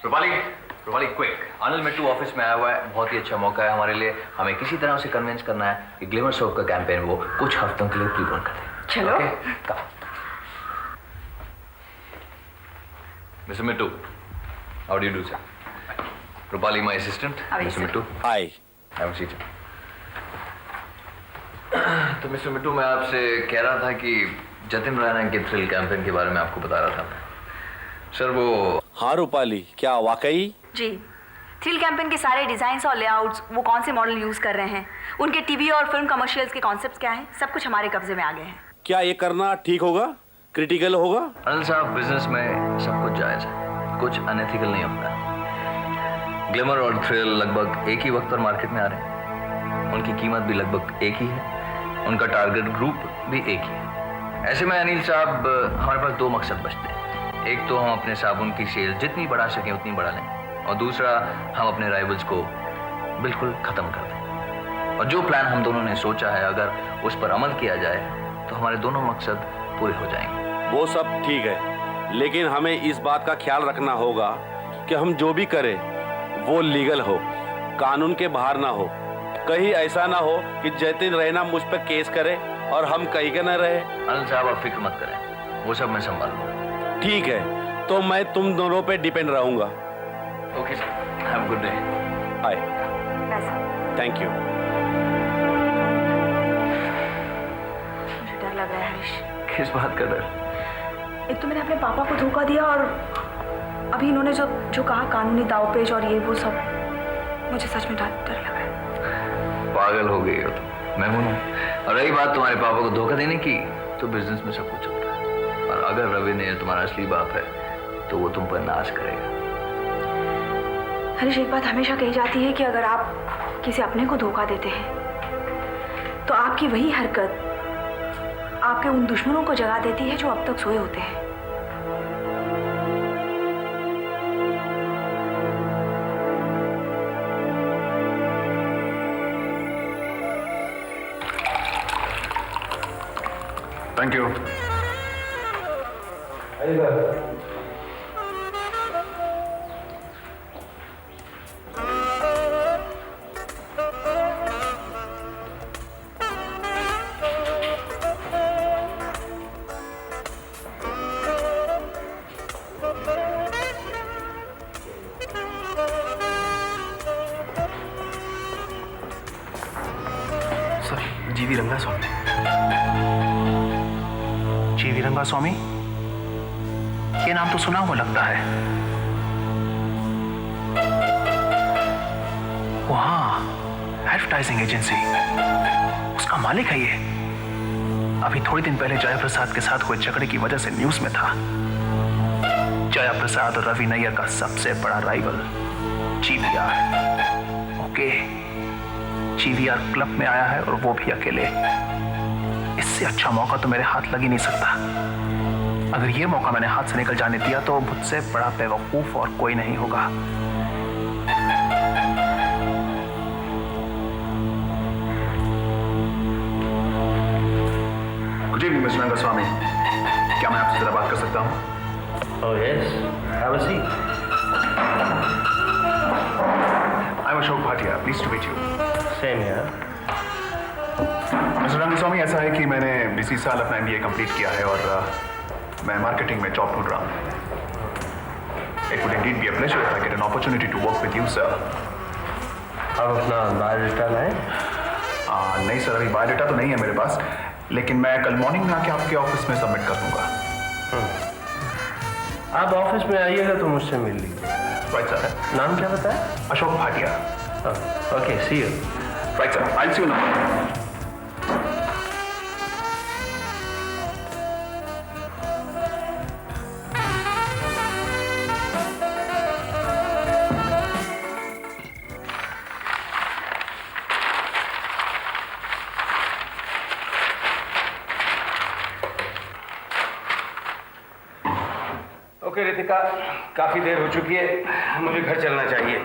Rupali, Rupali quick. Anil मिट्टू office में आया हुआ है, बहुत ही अच्छा मौका है हमारे लिए। हमें किसी तरह उसे कन्विंस करना है कि ग्लिमर सोप का कैंपेन वो कुछ हफ्तों के लिए प्रीपोन कर दे। चलो। Mister Mittu, how do you do sir? Rupali my assistant. Mister Mittu, hi. Have a seat. तो मिस्टर मिट्टू, मैं आपसे कह रहा था कि जतिन रैना के थ्रिल कैंपेन के बारे में आपको बता रहा था सर। वो हाँ रूपाली, क्या वाकई? जी, थ्रिल कैंपेन के सारे डिजाइन्स और लेआउट्स, वो कौन से मॉडल यूज कर रहे हैं, उनके टीवी और फिल्म कमर्शियल्स के कॉन्सेप्ट्स क्या हैं, सब कुछ हमारे कब्जे में आ गए हैं। क्या ये करना ठीक होगा? क्रिटिकल होगा? अनिल साहब, बिजनेस में सब कुछ जायज है, कुछ अनएथिकल नहीं होता। ग्लिमर और थ्रिल लगभग एक ही वक्त पर मार्केट में आ रहे हैं, उनकी कीमत भी लगभग एक ही है, उनका टारगेट ग्रुप भी एक ही है। ऐसे में अनिल साहब, हमारे पास दो मकसद बचते हैं। एक तो हम अपने साबुन की सेल जितनी बढ़ा सकें उतनी बढ़ा लें, और दूसरा हम अपने राइवल्स को बिल्कुल खत्म कर दें। और जो प्लान हम दोनों ने सोचा है, अगर उस पर अमल किया जाए तो हमारे दोनों मकसद पूरे हो जाएंगे। वो सब ठीक है, लेकिन हमें इस बात का ख्याल रखना होगा कि हम जो भी करें वो लीगल हो, कानून के बाहर ना हो। कहीं ऐसा ना हो कि जतिन रैना मुझ पर केस करे और हम कहीं के ना रहे। अनिल साहब, आप फिक्र मत करें, वो सब मैं संभाल लूंगा। ठीक है, तो मैं तुम दोनों पे डिपेंड रहूंगा। Okay sir, have a good day. Bye. Thank you. मुझे डर लग रहा है हरीश। किस बात का डर? एक तो मैंने अपने पापा को धोखा दिया, और अभी इन्होंने जो कहा कानूनी दावपेच और ये वो सब, मुझे सच में डर लग रहा है। पागल हो गई हो तो मैं हूं। और रही बात तुम्हारे पापा को धोखा देने की, तो बिजनेस में सब कुछ चलता है, और अगर रवि ने तुम्हारा असली बाप है तो वो तुम पर नाश करेगा। हरीश, एक बात हमेशा कही जाती है कि अगर आप किसी अपने को धोखा देते हैं तो आपकी वही हरकत आपके उन दुश्मनों को जगा देती है जो अब तक सोए होते हैं। Thank you. जीवी रंगास्वामी। जीवी रंगास्वामी, ये नाम तो सुना हुआ लगता है। वहां एडवर्टाइजिंग एजेंसी, उसका मालिक है ये। अभी थोड़ी दिन पहले जया प्रसाद के साथ हुए झगड़े की वजह से न्यूज में था। जया प्रसाद और रवि नैयर का सबसे बड़ा rival GVR. Okay, GVR club में आया है, और वो भी अकेले। इससे अच्छा मौका तो मेरे हाथ लग ही नहीं सकता। अगर ये मौका मैंने हाथ से निकल जाने दिया तो मुझसे बड़ा बेवकूफ और कोई नहीं होगा। गुड इवनिंग मिस्टर रंगास्वामी, क्या मैं आपसे जरा बात कर सकता हूँ? Oh yes, have a seat. I'm Ashok Bhatia, pleased to meet you. Same here. Mister Rangaswamy, ऐसा है कि मैंने इसी साल अपना MBA कंप्लीट किया है, और मैं मार्केटिंग में जॉब ढूंढ रहा हूँ। It would indeed be a pleasure if I get an opportunity to work with you, sir. आप अपना बायोडाटा लाएं? नहीं सर, अभी बायोडाटा तो नहीं है मेरे पास, लेकिन मैं कल मॉर्निंग में आके आपके ऑफिस में सबमिट कर दूंगा। आप ऑफिस में आइएगा तो मुझसे मिल लीजिए। Right sir. नाम क्या बताया? Ashok Bhatia. Okay, see you. Right sir, I will see you now. Okay Ritika, काफी देर हो चुकी है, मुझे घर चलना चाहिए।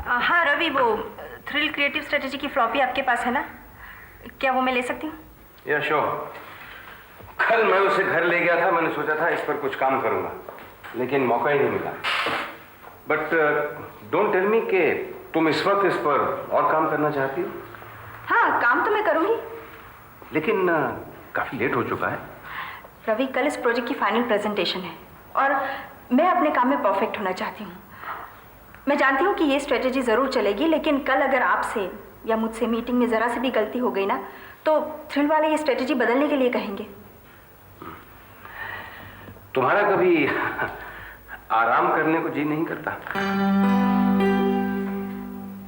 हाँ रवि, वो थ्रिल क्रिएटिव स्ट्रेटेजी की फ्लॉपी आपके पास है ना? क्या वो मैं ले सकती हूँ? या श्योर। कल मैं उसे घर ले गया था, मैंने सोचा था इस पर कुछ काम करूंगा, लेकिन मौका ही नहीं मिला। बट डोंट टेल मी कि तुम इस वक्त इस पर और काम करना चाहती हो। हाँ, काम तो मैं करूँगी। लेकिन काफी लेट हो चुका है। रवि, कल इस प्रोजेक्ट की फाइनल प्रेजेंटेशन है और मैं अपने काम में परफेक्ट होना चाहती हूँ। मैं जानती हूँ कि ये स्ट्रेटेजी ज़रूर चलेगी, लेकिन कल अगर आपसे या मुझसे मीटिंग में ज़रा सी भी गलती हो गई ना, तो थ्रिल वाले ये स्ट्रेटेजी बदलने के लिए कहेंगे। तुम्हारा कभी आराम करने को जी नहीं करता?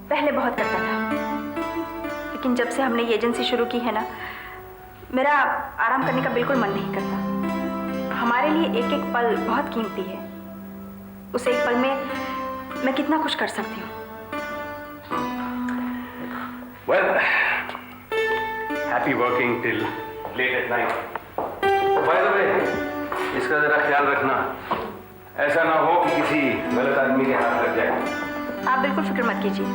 पहले बहुत करता था, लेकिन जब से हमने ये एजेंसी शुरू की है ना, मेरा आराम करने का बिल्कुल मन नहीं करता। हमारे लिए एक एक पल बहुत कीमती है। उस एक पल में मैं कितना कुछ कर सकती हूँ। Well, happy working till late at night. By the way, इसका जरा ख्याल रखना, ऐसा ना हो कि किसी गलत आदमी के हाथ लग जाए। आप बिल्कुल फिक्र मत कीजिए।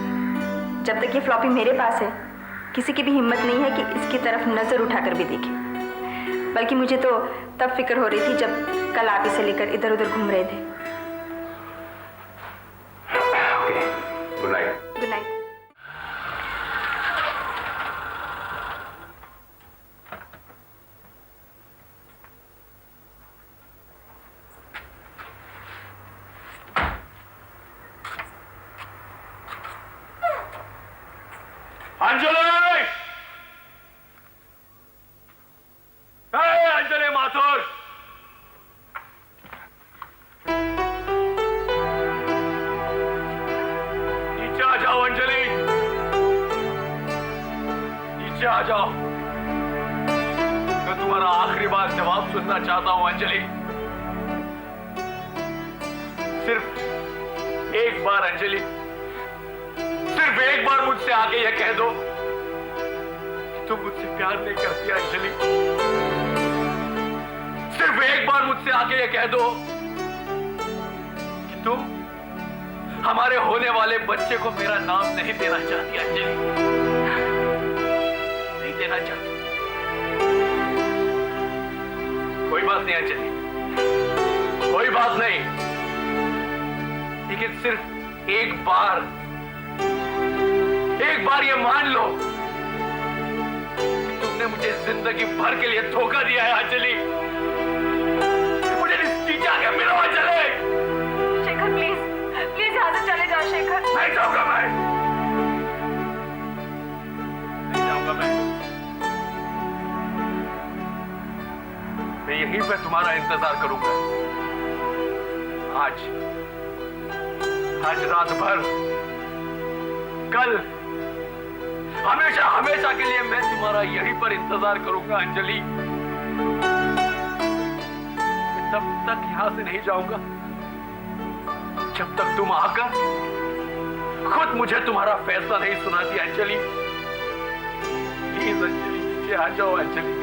जब तक ये फ्लॉपी मेरे पास है, किसी की भी हिम्मत नहीं है कि इसकी तरफ नजर उठाकर भी देखे। बल्कि मुझे तो तब फिक्र हो रही थी जब कल आप इसे लेकर इधर उधर घूम रहे थे। Okay, good night. Good night. Anjali! Anjali Mathur! नीचे आ जाओ अंजलि, नीचे आ जाओ। मैं तुम्हारा आखिरी बार जवाब सुनना चाहता हूं अंजलि। सिर्फ एक बार अंजलि, सिर्फ एक बार मुझसे आके यह कह दो कि तुम मुझसे प्यार नहीं करती अंजलि। सिर्फ एक बार मुझसे आके यह कह दो कि तुम हमारे होने वाले बच्चे को मेरा नाम नहीं देना चाहती अंजलि, नहीं देना चाहती। कोई बात नहीं अंजलि, कोई बात नहीं, लेकिन सिर्फ एक बार ये मान लो कि तुमने मुझे जिंदगी भर के लिए धोखा दिया है अंजलि। मुझे नीचे आके मिलो अंजलि। शेखर, प्लीज प्लीज यहाँ से चले जाओ। शेखर, नहीं जाऊंगा मैं, नहीं जाऊंगा मैं यहीं पे तुम्हारा इंतजार करूंगा। आज रात भर, कल, हमेशा हमेशा के लिए मैं तुम्हारा यहीं पर इंतजार करूंगा अंजलि। मैं तब तक यहां से नहीं जाऊंगा जब तक तुम आकर खुद मुझे तुम्हारा फैसला नहीं सुनाती अंजलि। प्लीज अंजलि, नीचे आ जाओ अंजलि,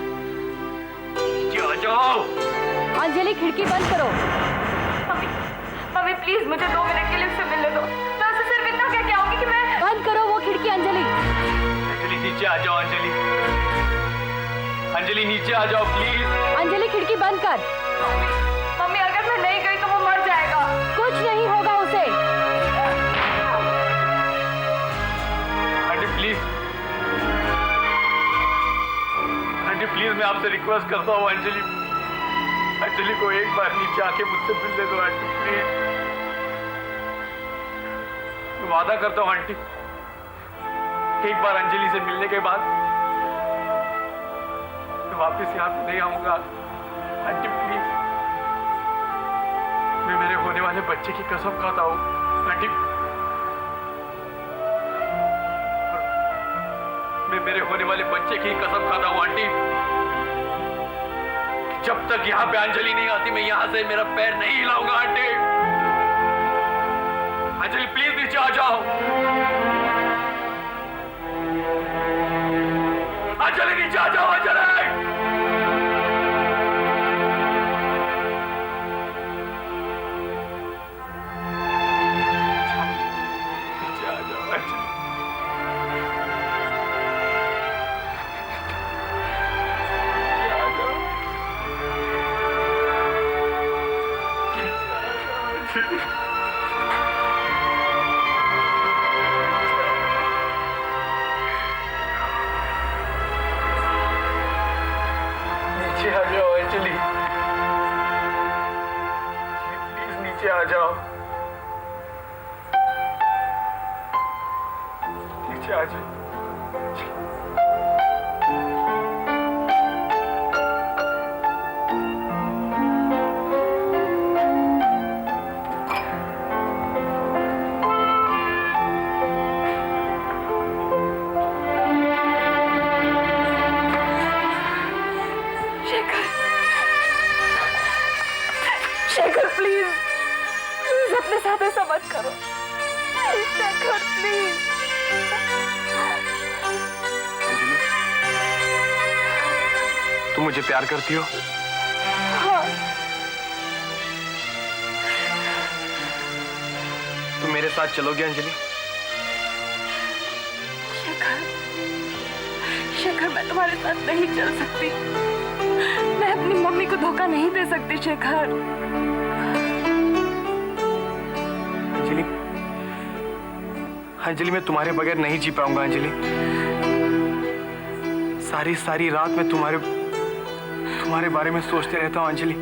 नीचे आ जाओ। अंजलि, खिड़की बंद करो। मम्मी, मम्मी प्लीज मुझे 2 मिनट के लिए उससे मिलने दो। मैं उससे सिर्फ इतना कह के आऊंगी कि मैं। बंद करो वो खिड़की। अंजलि, अंजलि नीचे आ जाओ अंजलि, अंजलि नीचे आ जाओ प्लीज। अंजलि खिड़की बंद कर। मम्मी, मम्मी अगर मैं नहीं गई तो वो मर जाएगा। कुछ नहीं होगा उसे। आंटी प्लीज, आंटी प्लीज मैं आपसे रिक्वेस्ट करता हूँ अंजलि, अंजलि को एक बार नीचे आके मुझसे मिलने दो आंटी प्लीज। मैं वादा करता हूँ आंटी, एक बार अंजलि से मिलने के बाद मैं वापस यहाँ पे नहीं आऊंगा आंटी प्लीज। मैं मेरे होने वाले बच्चे की कसम खाता हूँ आंटी, मैं मेरे होने वाले बच्चे की कसम खाता हूँ आंटी। जब तक यहाँ पे अंजलि नहीं आती मैं यहाँ से मेरा पैर नहीं हिलाऊंगा आंटी। अंजलि प्लीज नीचे आ जाओ। अंजलि नीचे आ जाओ अंजलि। नीचे आ जाओ अंजलि। नीचे आ जाओ। नीचे आ जाओ, नीचे आ जाओ। शेखर प्लीज, प्लीज अपने साथ ऐसा मत करो। शेखर प्लीज। तुम मुझे प्यार करती हो? हाँ। तुम मेरे साथ चलोगे अंजलि? शेखर, शेखर मैं तुम्हारे साथ नहीं चल सकती। मैं अपनी मम्मी को धोखा नहीं दे सकती शेखर। अंजलि, अंजलि मैं तुम्हारे बगैर नहीं जी पाऊंगा अंजलि। सारी सारी रात मैं तुम्हारे बारे में सोचते रहता हूँ अंजलि।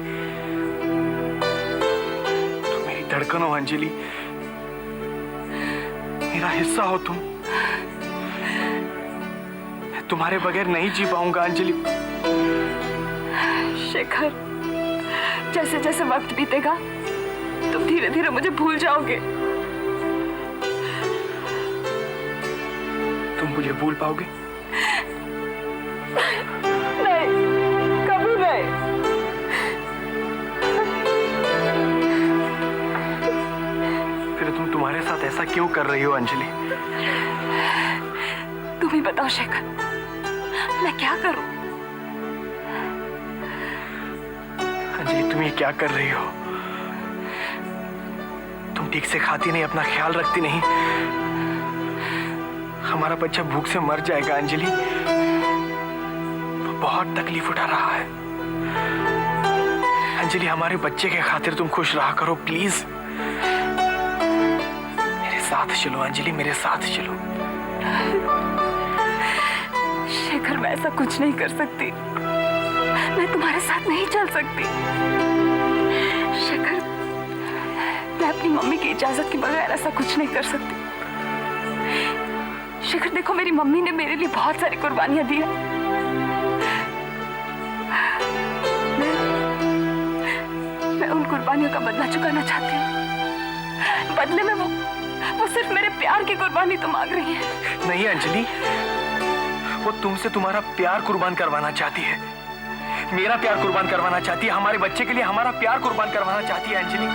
तुम मेरी धड़कन हो अंजलि, मेरा हिस्सा हो तुम। मैं तुम्हारे बगैर नहीं जी पाऊंगा अंजलि। शेखर, जैसे जैसे वक्त बीतेगा तुम धीरे धीरे मुझे भूल जाओगे। तुम मुझे भूल पाओगे? नहीं, कभी नहीं। फिर तुम तुम्हारे साथ ऐसा क्यों कर रही हो अंजलि? तुम ही बताओ शेखर, मैं क्या करूं? अंजलि तुम ये क्या कर रही हो? तुम ठीक से खाती नहीं, अपना ख्याल रखती नहीं। हमारा बच्चा भूख से मर जाएगा अंजलि। वो बहुत तकलीफ उठा रहा है। अंजलि हमारे बच्चे के खातिर तुम खुश रहा करो प्लीज। मेरे साथ चलो अंजलि, मेरे साथ चलो। शेखर मैं ऐसा कुछ नहीं कर सकती। मैं तुम्हारे साथ नहीं चल सकती। शेखर, मैं अपनी मम्मी की इजाजत के बगैर ऐसा कुछ नहीं कर सकती। शेखर देखो, मेरी मम्मी ने मेरे लिए बहुत सारी कुर्बानियां दी है। मैं उन कुर्बानियों का बदला चुकाना चाहती हूँ। बदले में वो सिर्फ मेरे प्यार की कुर्बानी तो मांग रही है। नहीं अंजलि, वो तुमसे तुम्हारा प्यार कुर्बान करवाना चाहती है। मेरा प्यार कुर्बान करवाना चाहती है। हमारे बच्चे के लिए हमारा प्यार कुर्बान करवाना चाहती है अंजलि।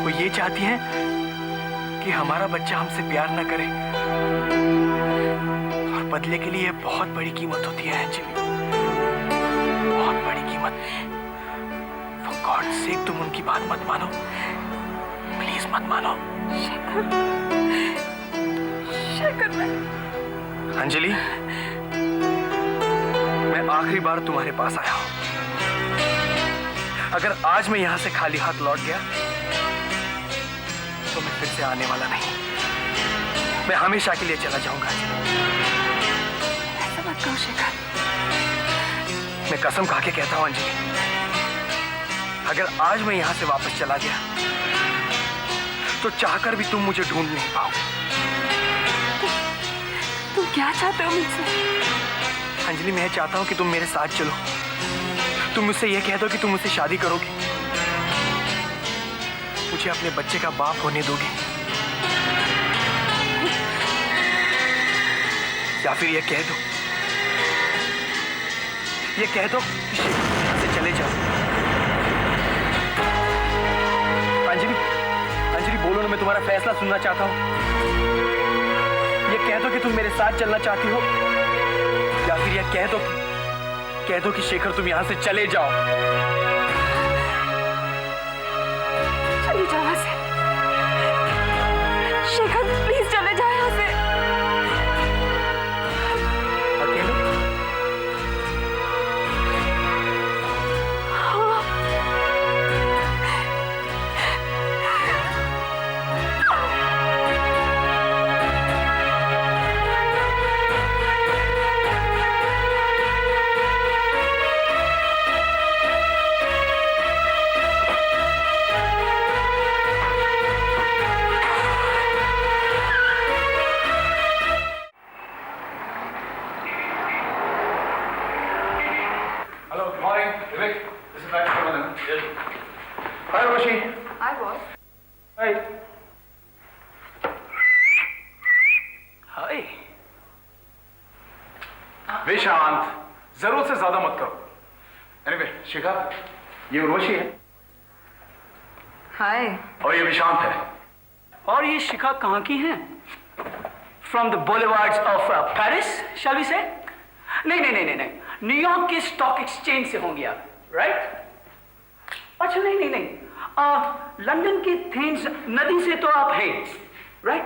वो ये चाहती है कि हमारा बच्चा हमसे प्यार न करे, और बदले के लिए बहुत बड़ी कीमत होती है अंजलि, बहुत बड़ी कीमत। For God's sake, तुम उनकी बात मत मानो, प्लीज मत मानो। शेखर अंजलि, मैं आखिरी बार तुम्हारे पास आया हूं। अगर आज मैं यहां से खाली हाथ लौट गया तो मैं फिर से आने वाला नहीं। मैं हमेशा के लिए चला जाऊंगा अंजलि। ऐसा मत कहो शेखर। मैं कसम खा के कहता हूं अंजलि, अगर आज मैं यहां से वापस चला गया तो चाहकर भी तुम मुझे ढूंढ नहीं पाओगे। तुम क्या चाहते हो मुझसे? अंजलि मैं चाहता हूं कि तुम मेरे साथ चलो। तुम मुझसे यह कह दो कि तुम मुझसे शादी करोगी, मुझे अपने बच्चे का बाप होने दोगी, या फिर यह कह दो कि यहाँ से चले जाओ। अंजलि बोलो ना, मैं तुम्हारा फैसला सुनना चाहता हूँ। ये कह दो कि तुम मेरे साथ चलना चाहती हो, या फिर यह कह दो कि शेखर तुम यहां से चले जाओ। चले जाओ यहाँ से। शेखर प्लीज चले जाओ यहाँ से। अकेले? हाय बॉस। हाय। हाय। विशांत, जरूरत से ज्यादा मत करो। एनीवे, शिखा, ये उर्वशी है हाय। और ये विशांत है। और ये शिखा कहाँ की हैं? From the boulevards of Paris, shall we say? नहीं नहीं नहीं नहीं नहीं, न्यूयॉर्क के स्टॉक एक्सचेंज से होंगी आप, राइट? अच्छा नहीं नहीं नहीं, लंदन की थेम्स नदी से तो आप हैं, राइट?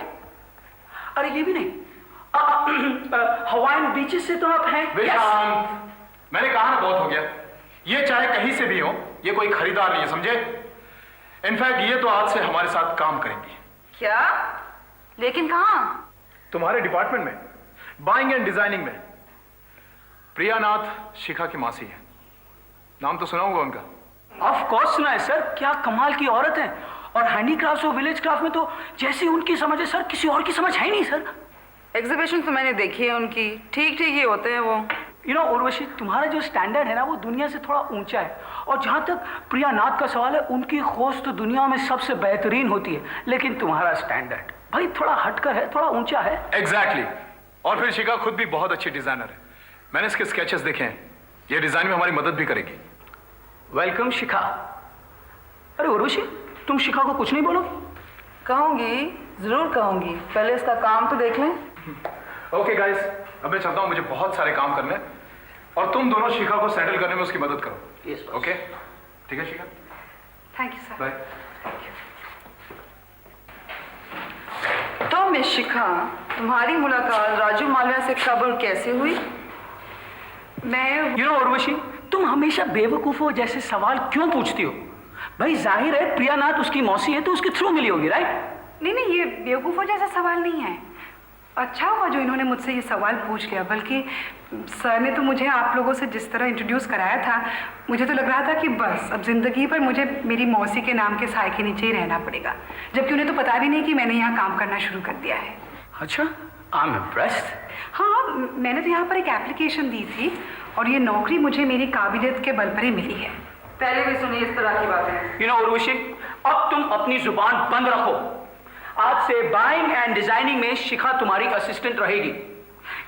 अरे ये भी नहीं, हवाईन बीचेस से तो आप हैं। विशांत, मैंने कहा ना बहुत हो गया। ये चाहे कहीं से भी हो, ये कोई खरीदार नहीं है, समझे? इनफैक्ट ये तो आज से हमारे साथ काम करेंगी। क्या? लेकिन कहाँ? तुम्हारे डिपार्टमेंट में, बाइंग एंड डिजाइनिंग में। प्रियानाथ शिखा की मासी है, नाम तो सुना होगा उनका। ऑफ कोर्स सुना है सर, क्या कमाल की औरत है। और हैंडीक्राफ्ट और विलेज क्राफ्ट में तो जैसी उनकी समझ है सर, किसी और की समझ है ही नहीं सर। एग्जीबिशन तो मैंने देखी है उनकी, ठीक ठीक ही होते हैं वो। यू नो उर्वशी, तुम्हारा जो स्टैंडर्ड है ना वो दुनिया से थोड़ा ऊंचा है। और जहाँ तक प्रियानाथ का सवाल है, उनकी खोज तो दुनिया में सबसे बेहतरीन होती है, लेकिन तुम्हारा स्टैंडर्ड भाई थोड़ा हटकर है, थोड़ा ऊंचा है। एग्जैक्टली। और फिर शिखा खुद भी बहुत अच्छी डिजाइनर है, मैंने इसके स्केचेस देखे हैं। ये डिजाइन में हमारी मदद भी करेगी। वेलकम शिखा। अरे उर्वशी, तुम शिखा को कुछ नहीं बोलोगे? कहूंगी, जरूर कहूंगी, पहले इसका काम तो देख लें। ओके गाइस, अब मैं चाहता हूं, मुझे बहुत सारे काम करने हैं और तुम दोनों शिखा को सेटल करने में उसकी मदद करो। यस। ओके, ठीक है शिखा, थैंक यू सर। बाय। तो मिस शिखा, तुम्हारी मुलाकात राजू मालविया से कब और कैसे हुई? मैं यू नो उर्वशी, तुम हमेशा बेवकूफों जैसे सवाल क्यों पूछती हो? भाई जाहिर है प्रियानाथ उसकी मौसी है तो उसके थ्रू मिली होगी, राइट? नहीं नहीं, ये बेवकूफ़ों जैसा सवाल नहीं है। अच्छा हुआ जो इन्होंने मुझसे ये सवाल पूछ लिया, बल्कि सर ने तो मुझे आप लोगों से जिस तरह इंट्रोड्यूस कराया था, मुझे तो लग रहा था कि बस अब ज़िंदगी भर मुझे मेरी मौसी के नाम के साए के नीचे ही रहना पड़ेगा, जबकि उन्हें तो पता भी नहीं कि मैंने यहाँ काम करना शुरू कर दिया है। अच्छा, आई एम इम्प्रेस्ड। हाँ, मैंने तो यहाँ पर एक एप्लीकेशन दी थी और ये नौकरी मुझे मेरी काबिलियत के बल पर ही मिली है। पहले भी सुनी इस तरह की बातें। यू नो उर्वशी, अब तुम अपनी जुबान बंद रखो। आज से बाइंग एंड डिजाइनिंग में शिखा तुम्हारी असिस्टेंट रहेगी।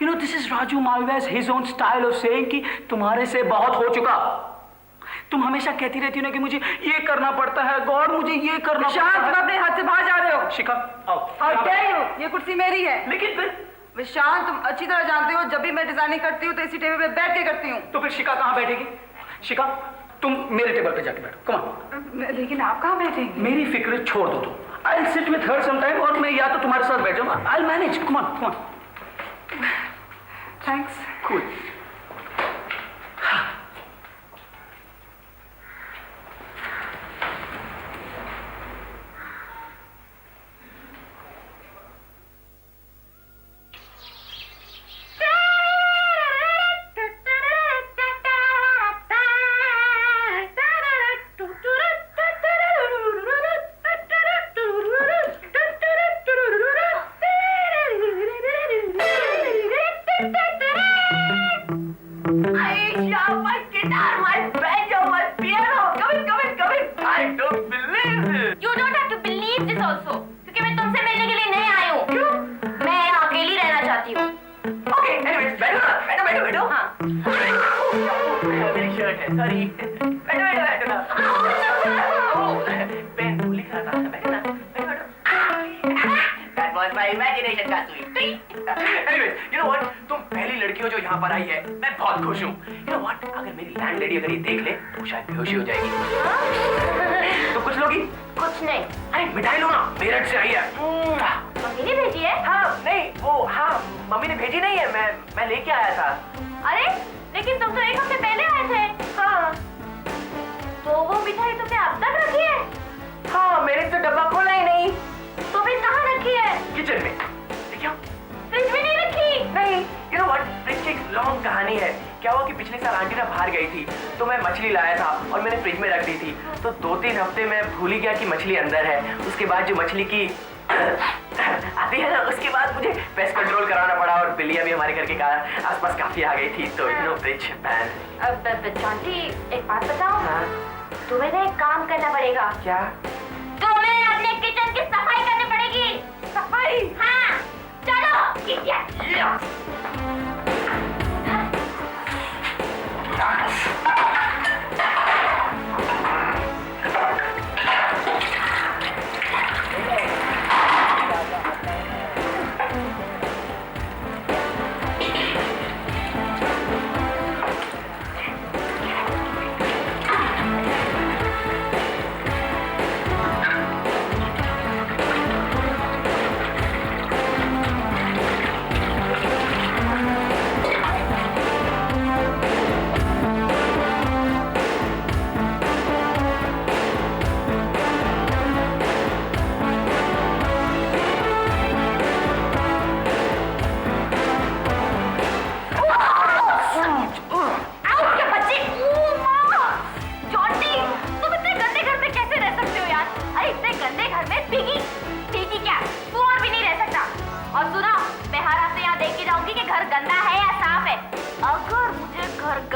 You know this is Raju Malviya's his own style of saying कि तुम्हारे से बहुत हो चुका। तुम हमेशा कहती रहती हो ना कि मुझे ये करना पड़ता है, गॉड मुझे ये करना पड़ता है। तुम अपने हाथ से बाहर जा रहे हो। शिखा आओ। How dare you? ये कुर्सी मेरी है। लेकिन फिर विशांत, तुम अच्छी तरह जानते हो, जब भी मैं डिजाइनिंग करती हूँ तो इसी टेबल पे बैठ के करती हूँ। तो फिर शिखा कहाँ बैठेगी? शिखा तुम मेरे टेबल पे जाके बैठो, कम ऑन। लेकिन आप कहाँ बैठेंगे? मेरी फिक्र छोड़ दो तुम। I'll sit with her sometime और मैं या तो तुम्हारे साथ बैठ जाऊंगा। I'll manage. Come on, come on. Thanks. Cool. तुम पहली लड़की हो जो यहाँ पर आई है, मैं बहुत खुश हूँ। You know what? अगर मेरी लैंडलेडी अगर ये देख ले तो शायद बेहोशी हो जाएगी। तो कुछ लोगी? कुछ नहीं। अरे मिठाई लो ना, मेरठ से आई है। मम्मी ने भेजी है? हाँ नहीं, वो हाँ मम्मी ने भेजी नहीं है, मैं लेके आया था। अरे लेकिन तुम तो एक हफ्ते पहले आए थे। हाँ। तो वो मिठाई तुमने अब तक रखी है? हाँ, मैंने तो डब्बा खोला ही नहीं। तो फिर कहाँ रखी है? किचन में। क्या? फ्रिज में नहीं रखी? नहीं, you know what? फ्रिज की एक लॉन्ग कहानी है। क्या हुआ कि पिछले साल आंटी ना बाहर गई थी, तो मैं मछली लाया था और मैंने फ्रिज में रख दी थी। तो 2-3 हफ्ते मैं भूल ही गया कि मछली अंदर है। उसके बाद जो मछली की आती है ना, उसके बाद मुझे पेस्ट कंट्रोल कराना पड़ा और बिल्लियां भी हमारे घर के कारण आसपास काफी आ गई थी। तो यू नो फ्रिज बैन। अब जानती, एक बात बताओ। तुम्हें ना एक काम करना पड़ेगा। क्या?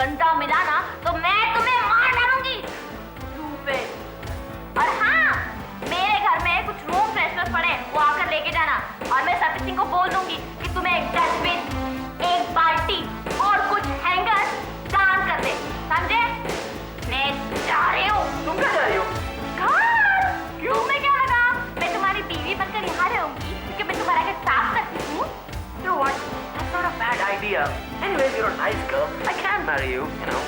गंदा मिला ना तो मैं तुम्हें मार डालूंगी। Stupid। और हाँ, मेरे घर में कुछ रूम फ्रेशनर पड़े, वो आकर लेके जाना। और मैं सर्विसिंग को बोल दूंगी कि तुम्हें एक डस्टबिन, एक बाल्टी और कुछ हैंगर दान कर दे, समझे? मैं जा रही हूँ। तुम क्या जा रही हो? घर। तुम्हें क्या लगा मैं तुम्हारी बीवी बनकर यहाँ रहूंगी क्योंकि मैं तुम्हारा घर साफ करती हूँ? You know what? That's not a bad idea. Anyways, you're a nice girl. I can marry you, you know.